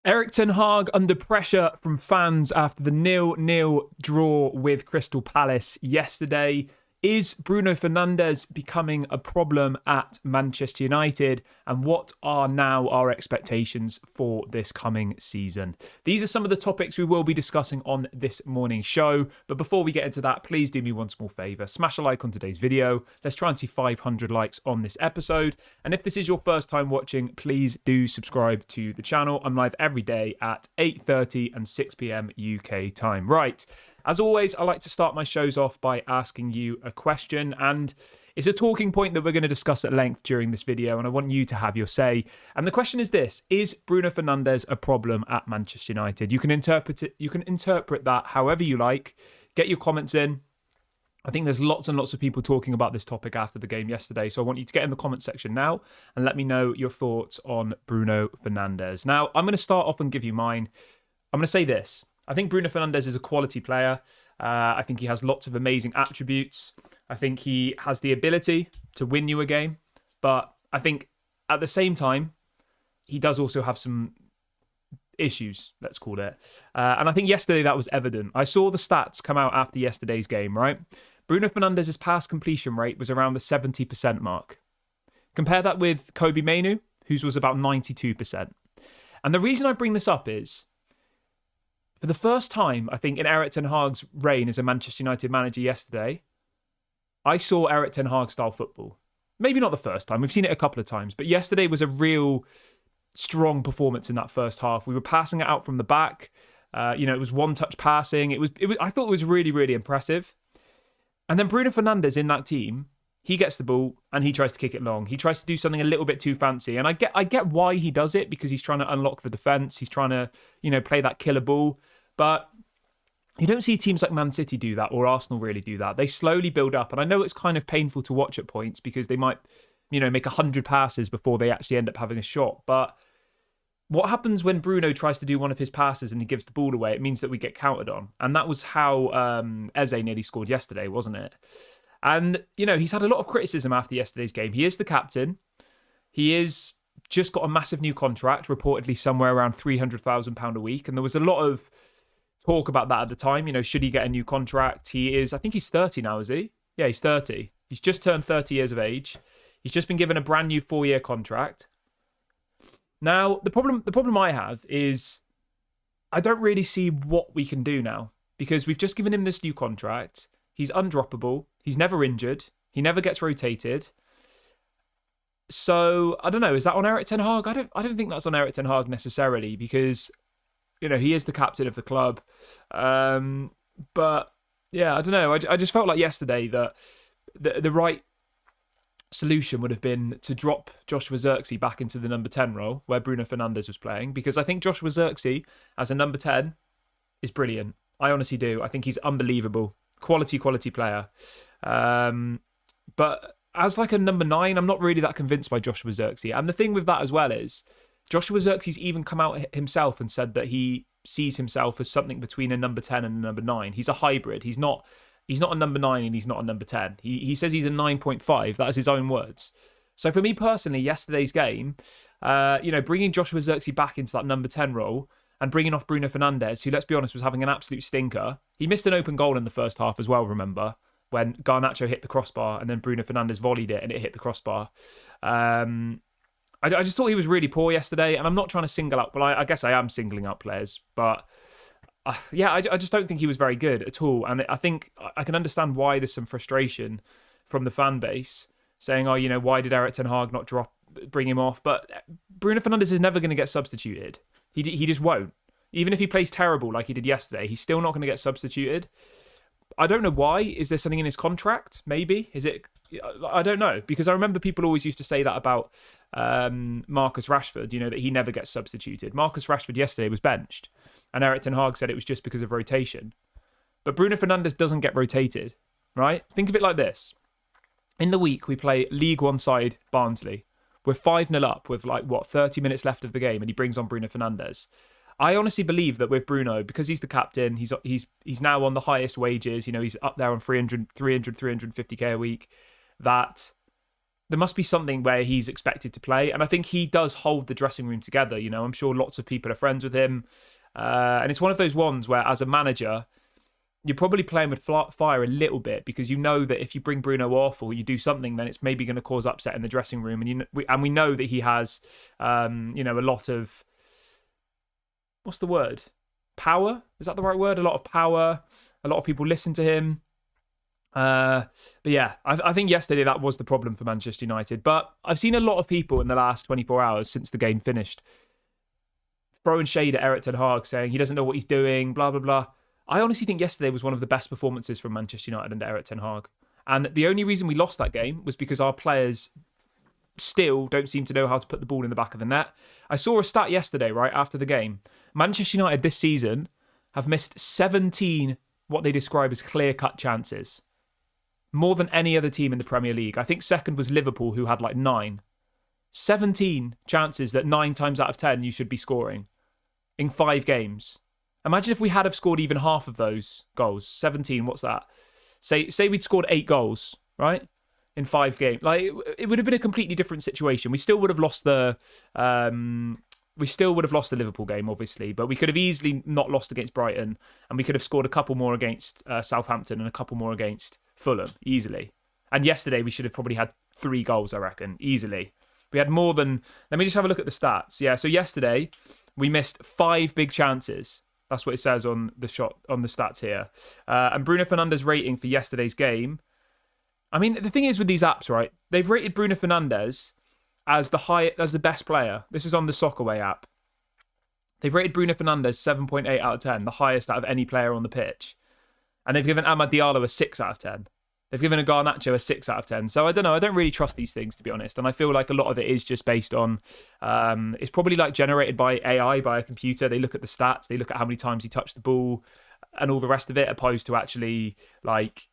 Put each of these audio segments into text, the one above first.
Erik ten Hag under pressure from fans after the 0-0 draw with Crystal Palace yesterday. Is Bruno Fernandes becoming a problem at Manchester United? And what are now our expectations for this coming season? These are some of the topics we will be discussing on this morning's show. But before we get into that, please do me one small favour. Smash a like on today's video. Let's try and see 500 likes on this episode. And if this is your first time watching, please do subscribe to the channel. I'm live every day at 8:30 and 6 p.m. UK time. Right. As always, I like to start my shows off by asking you a question, and it's a talking point that we're going to discuss at length during this video, and I want you to have your say. And the question is this: is Bruno Fernandes a problem at Manchester United? You can interpret it. You can interpret that however you like. Get your comments in. I think there's lots and lots of people talking about this topic after the game yesterday, so I want you to get in the comment section now and let me know your thoughts on Bruno Fernandes. Now, I'm going to start off and give you mine. I'm going to say this. I think Bruno Fernandes is a quality player. I think he has lots of amazing attributes. I think he has the ability to win you a game. But I think at the same time, he does also have some issues, let's call it. And I think yesterday that was evident. I saw the stats come out after yesterday's game, right? Bruno Fernandes' pass completion rate was around the 70% mark. Compare that with Kobbie Mainoo, whose was about 92%. And the reason I bring this up is, for the first time, I think, in Erik ten Hag's reign as a Manchester United manager yesterday, I saw Erik ten Hag style football. Maybe not the first time. We've seen it a couple of times. But yesterday was a real strong performance in that first half. We were passing it out from the back. It was one-touch passing. I thought it was really, really impressive. And then Bruno Fernandes in that team, he gets the ball and he tries to kick it long. He tries to do something a little bit too fancy. And I get why he does it, because he's trying to unlock the defence. He's trying to, play that killer ball. But you don't see teams like Man City do that, or Arsenal really do that. They slowly build up. And I know it's kind of painful to watch at points because they might, make 100 passes before they actually end up having a shot. But what happens when Bruno tries to do one of his passes and he gives the ball away? It means that we get counted on. And that was how Eze nearly scored yesterday, wasn't it? And, he's had a lot of criticism after yesterday's game. He is the captain. He is just got a massive new contract, reportedly somewhere around £300,000 a week. And there was a lot of talk about that at the time. Should he get a new contract? I think he's 30 now, is he? Yeah, he's 30. He's just turned 30 years of age. He's just been given a brand new 4-year contract. Now, the problem I have is I don't really see what we can do now, because we've just given him this new contract. He's undroppable. He's never injured. He never gets rotated. So, I don't know. Is that on Erik ten Hag? I don't think that's on Erik ten Hag necessarily, because, he is the captain of the club. But, yeah, I don't know. I just felt like yesterday that the right solution would have been to drop Joshua Zirkzee back into the number 10 role where Bruno Fernandes was playing, because I think Joshua Zirkzee as a number 10 is brilliant. I honestly do. I think he's unbelievable. Quality player. But as like a number 9, I'm not really that convinced by Joshua Zirkzee. And the thing with that as well is Joshua Zirkzee's even come out himself and said that he sees himself as something between a number 10 and a number 9. He's a hybrid. He's not a number 9 and he's not a number 10. He says he's a 9.5. That is his own words. So for me personally, yesterday's game, bringing Joshua Zirkzee back into that number 10 role and bringing off Bruno Fernandes, who, let's be honest, was having an absolute stinker. He missed an open goal in the first half as well, remember, when Garnacho hit the crossbar and then Bruno Fernandes volleyed it and it hit the crossbar. I just thought he was really poor yesterday, and I'm not trying to single out, but I guess I am singling out players, but I just don't think he was very good at all. And I think I can understand why there's some frustration from the fan base saying, why did Erik ten Hag not bring him off? But Bruno Fernandes is never going to get substituted. He just won't. Even if he plays terrible like he did yesterday, he's still not going to get substituted. I don't know why. Is there something in his contract? Maybe. Is it? I don't know. Because I remember people always used to say that about Marcus Rashford, that he never gets substituted. Marcus Rashford yesterday was benched. And Erik ten Hag said it was just because of rotation. But Bruno Fernandes doesn't get rotated, right? Think of it like this. In the week, we play League One side Barnsley. We're 5-0 up with 30 minutes left of the game, and he brings on Bruno Fernandes. I honestly believe that with Bruno, because he's the captain, he's now on the highest wages, he's up there on 350k a week, that there must be something where he's expected to play. And I think he does hold the dressing room together. You know, I'm sure lots of people are friends with him. And it's one of those ones where, as a manager, you're probably playing with fire a little bit, because you know that if you bring Bruno off or you do something, then it's maybe going to cause upset in the dressing room. And we know that he has, a lot of, what's the word? Power? Is that the right word? A lot of power. A lot of people listen to him. But yeah, I think yesterday that was the problem for Manchester United. But I've seen a lot of people in the last 24 hours since the game finished throwing shade at Erik ten Hag, saying he doesn't know what he's doing, blah, blah, blah. I honestly think yesterday was one of the best performances from Manchester United under Erik ten Hag. And the only reason we lost that game was because our players still don't seem to know how to put the ball in the back of the net. I saw a stat yesterday, right, after the game. Manchester United this season have missed 17 what they describe as clear-cut chances. More than any other team in the Premier League. I think second was Liverpool, who had like 9. 17 chances that 9 times out of 10 you should be scoring in 5 games. Imagine if we had have scored even half of those goals. 17, what's that? Say we'd scored 8 goals, right? In 5 games. Like, it would have been a completely different situation. We still would have lost the Liverpool game, obviously, but we could have easily not lost against Brighton, and we could have scored a couple more against Southampton and a couple more against Fulham, easily. And yesterday we should have probably had 3 goals, I reckon, easily. We had more than... Let me just have a look at the stats. Yeah, so yesterday we missed 5 big chances. That's what it says on the stats here. And Bruno Fernandes' rating for yesterday's game. I mean, the thing is with these apps, right? They've rated Bruno Fernandes as the best player. This is on the Soccerway app. They've rated Bruno Fernandes 7.8 out of 10, the highest out of any player on the pitch. And they've given Amad Diallo a 6 out of 10. They've given a Garnacho a 6 out of 10. So I don't know. I don't really trust these things, to be honest. And I feel like a lot of it is just based on... it's probably like generated by AI, by a computer. They look at the stats. They look at how many times he touched the ball and all the rest of it, opposed to actually like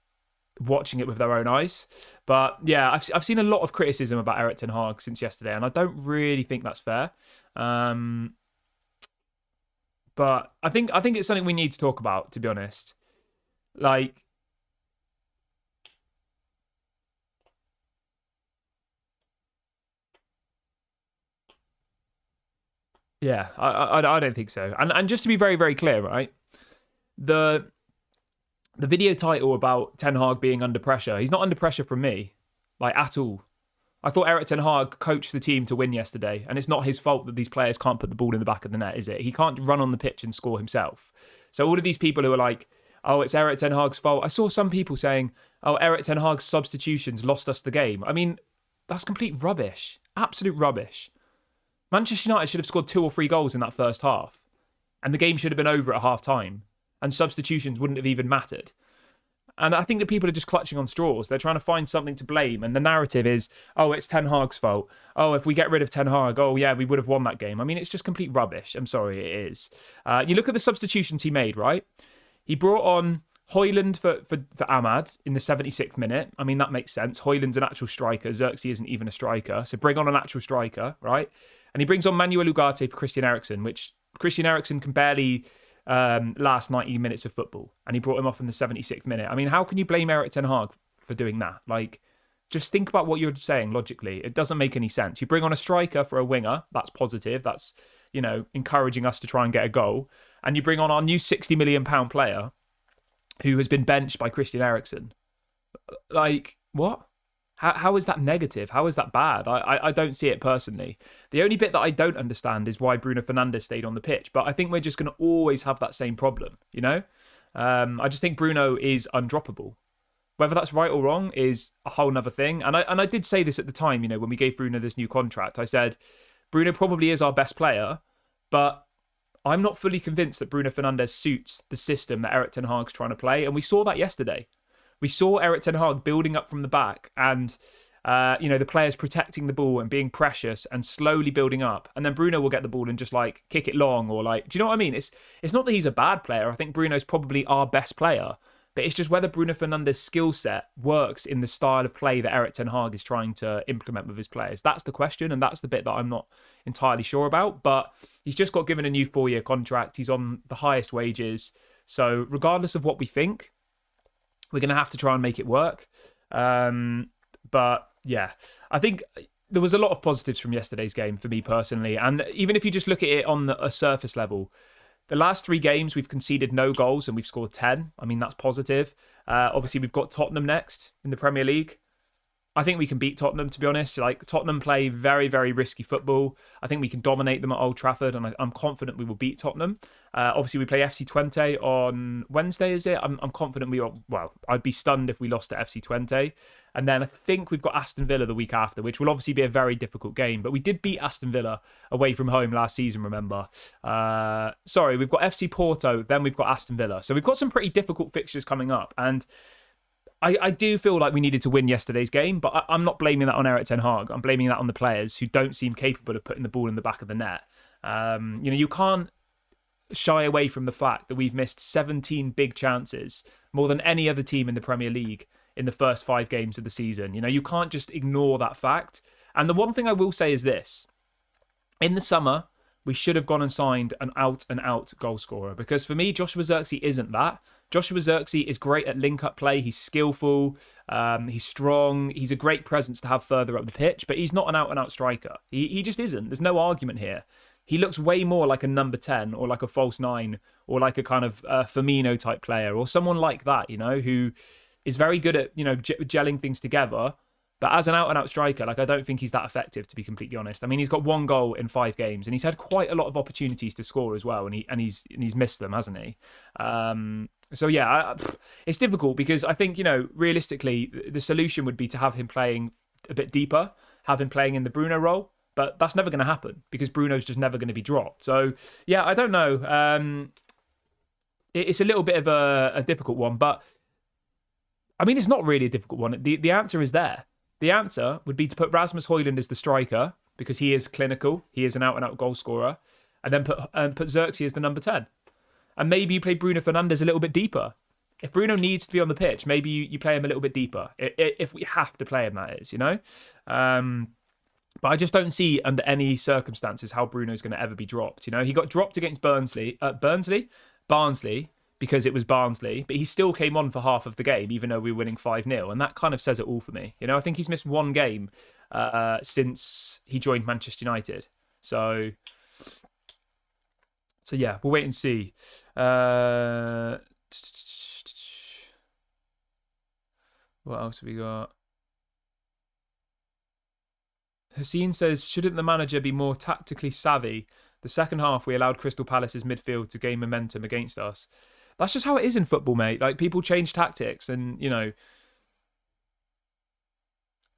watching it with their own eyes. But yeah, I've seen a lot of criticism about Erik ten Hag since yesterday, and I don't really think that's fair. But I think it's something we need to talk about, to be honest. Like... Yeah, I don't think so. And just to be very, very clear, right? The video title about Ten Hag being under pressure, he's not under pressure from me, like, at all. I thought Erik ten Hag coached the team to win yesterday, and it's not his fault that these players can't put the ball in the back of the net, is it? He can't run on the pitch and score himself. So all of these people who are like, oh, it's Erik ten Hag's fault. I saw some people saying, oh, Erik ten Hag's substitutions lost us the game. I mean, that's complete rubbish. Absolute rubbish. Manchester United should have scored 2 or 3 goals in that first half, and the game should have been over at half time, and substitutions wouldn't have even mattered. And I think that people are just clutching on straws. They're trying to find something to blame, and the narrative is, oh, it's Ten Hag's fault. Oh, if we get rid of Ten Hag, oh yeah, we would have won that game. I mean, it's just complete rubbish. I'm sorry, it is. You look at the substitutions he made, right? He brought on Højlund for Amad in the 76th minute. I mean, that makes sense. Højlund's an actual striker. Xerxes isn't even a striker. So bring on an actual striker, right? And he brings on Manuel Ugarte for Christian Eriksen, which Christian Eriksen can barely last 90 minutes of football. And he brought him off in the 76th minute. I mean, how can you blame Erik ten Hag for doing that? Like, just think about what you're saying logically. It doesn't make any sense. You bring on a striker for a winger. That's positive. That's, encouraging us to try and get a goal. And you bring on our new £60 million player who has been benched by Christian Eriksen. Like, what? How is that negative? How is that bad? I don't see it personally. The only bit that I don't understand is why Bruno Fernandes stayed on the pitch. But I think we're just going to always have that same problem, I just think Bruno is undroppable. Whether that's right or wrong is a whole nother thing. And I did say this at the time, when we gave Bruno this new contract. I said, Bruno probably is our best player, but I'm not fully convinced that Bruno Fernandes suits the system that Erik ten Hag's trying to play. And we saw that yesterday. We saw Erik ten Hag building up from the back and, the players protecting the ball and being precious and slowly building up. And then Bruno will get the ball and just kick it long or do you know what I mean? It's not that he's a bad player. I think Bruno's probably our best player, but it's just whether Bruno Fernandes' skill set works in the style of play that Erik ten Hag is trying to implement with his players. That's the question. And that's the bit that I'm not entirely sure about, but he's just got given a new 4-year contract. He's on the highest wages. So regardless of what we think, we're going to have to try and make it work. But yeah, I think there was a lot of positives from yesterday's game for me personally. And even if you just look at it on a surface level, the last 3 games we've conceded no goals and we've scored 10. I mean, that's positive. Obviously, we've got Tottenham next in the Premier League. I think we can beat Tottenham, to be honest. Like, Tottenham play very, very risky football. I think we can dominate them at Old Trafford, and I'm confident we will beat Tottenham. Obviously, we play FC Twente on Wednesday, is it? I'm confident we will. Well, I'd be stunned if we lost to FC Twente. And then I think we've got Aston Villa the week after, which will obviously be a very difficult game. But we did beat Aston Villa away from home last season, remember? Sorry, we've got FC Porto, then we've got Aston Villa. So we've got some pretty difficult fixtures coming up. And I do feel like we needed to win yesterday's game, but I'm not blaming that on Erik ten Hag. I'm blaming that on the players who don't seem capable of putting the ball in the back of the net. You can't shy away from the fact that we've missed 17 big chances, more than any other team in the Premier League in the first 5 games of the season. You can't just ignore that fact. And the one thing I will say is this. In the summer, we should have gone and signed an out-and-out goal scorer, because for me, Joshua Zirkzee isn't that. Joshua Zirkzee is great at link-up play. He's skillful. He's strong. He's a great presence to have further up the pitch, but he's not an out-and-out striker. He just isn't. There's no argument here. He looks way more like a number 10 or like a false 9 or like a kind of Firmino-type player or someone like that, who is very good at, gelling things together. But as an out-and-out striker, I don't think he's that effective, to be completely honest. I mean, he's got 1 goal in 5 games, and he's had quite a lot of opportunities to score as well, and he's missed them, hasn't he? So yeah, it's difficult because I think, realistically, the solution would be to have him playing a bit deeper, have him playing in the Bruno role, but that's never going to happen because Bruno's just never going to be dropped. So yeah, I don't know. It's a little bit of a difficult one, but I mean, it's not really a difficult one. The answer is there. The answer would be to put Rasmus Højlund as the striker because he is clinical. He is an out-and-out goal scorer. And then put Zirkzee as the number 10. And maybe you play Bruno Fernandes a little bit deeper. If Bruno needs to be on the pitch, maybe you play him a little bit deeper. If we have to play him, that is, But I just don't see under any circumstances how Bruno's going to ever be dropped. He got dropped against Barnsley, because it was Barnsley, but he still came on for half of the game, even though we were winning 5-0. And that kind of says it all for me. I think he's missed 1 game since he joined Manchester United. So yeah, we'll wait and see. What else have we got? Hussein says, shouldn't the manager be more tactically savvy? The second half, we allowed Crystal Palace's midfield to gain momentum against us. That's just how it is in football, mate. People change tactics and,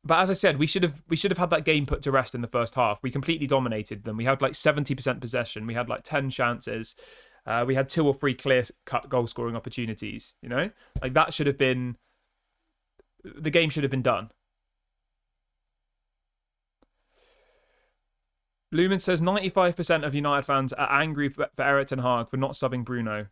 But as I said, we should have had that game put to rest in the first half. We completely dominated them. We had 70% possession. We had 10 chances. We had 2 or 3 clear-cut goal-scoring opportunities, that should have been... The game should have been done. Lumen says 95% of United fans are angry for Erik ten Hag for not subbing Bruno.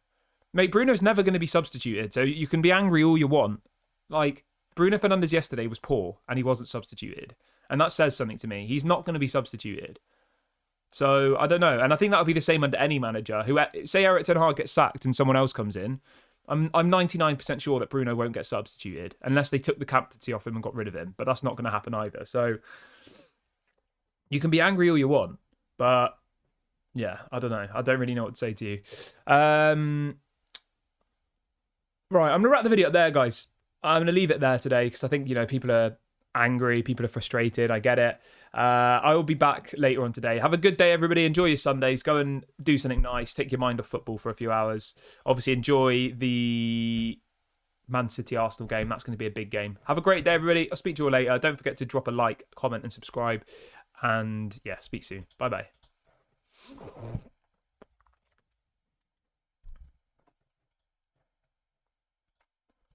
Mate, Bruno's never going to be substituted, so you can be angry all you want. Bruno Fernandes yesterday was poor, and he wasn't substituted. And that says something to me. He's not going to be substituted. So, I don't know. And I think that would be the same under any manager. Say Erik ten Hag gets sacked and someone else comes in, I'm 99% sure that Bruno won't get substituted, unless they took the captaincy off him and got rid of him. But that's not going to happen either. So, you can be angry all you want, but yeah, I don't know. I don't really know what to say to you. Right, I'm going to wrap the video up there, guys. I'm going to leave it there today because I think, people are angry, people are frustrated. I get it. I will be back later on today. Have a good day, everybody. Enjoy your Sundays. Go and do something nice. Take your mind off football for a few hours. Obviously, enjoy the Man City Arsenal game. That's going to be a big game. Have a great day, everybody. I'll speak to you all later. Don't forget to drop a like, comment, and subscribe. And yeah, speak soon. Bye-bye.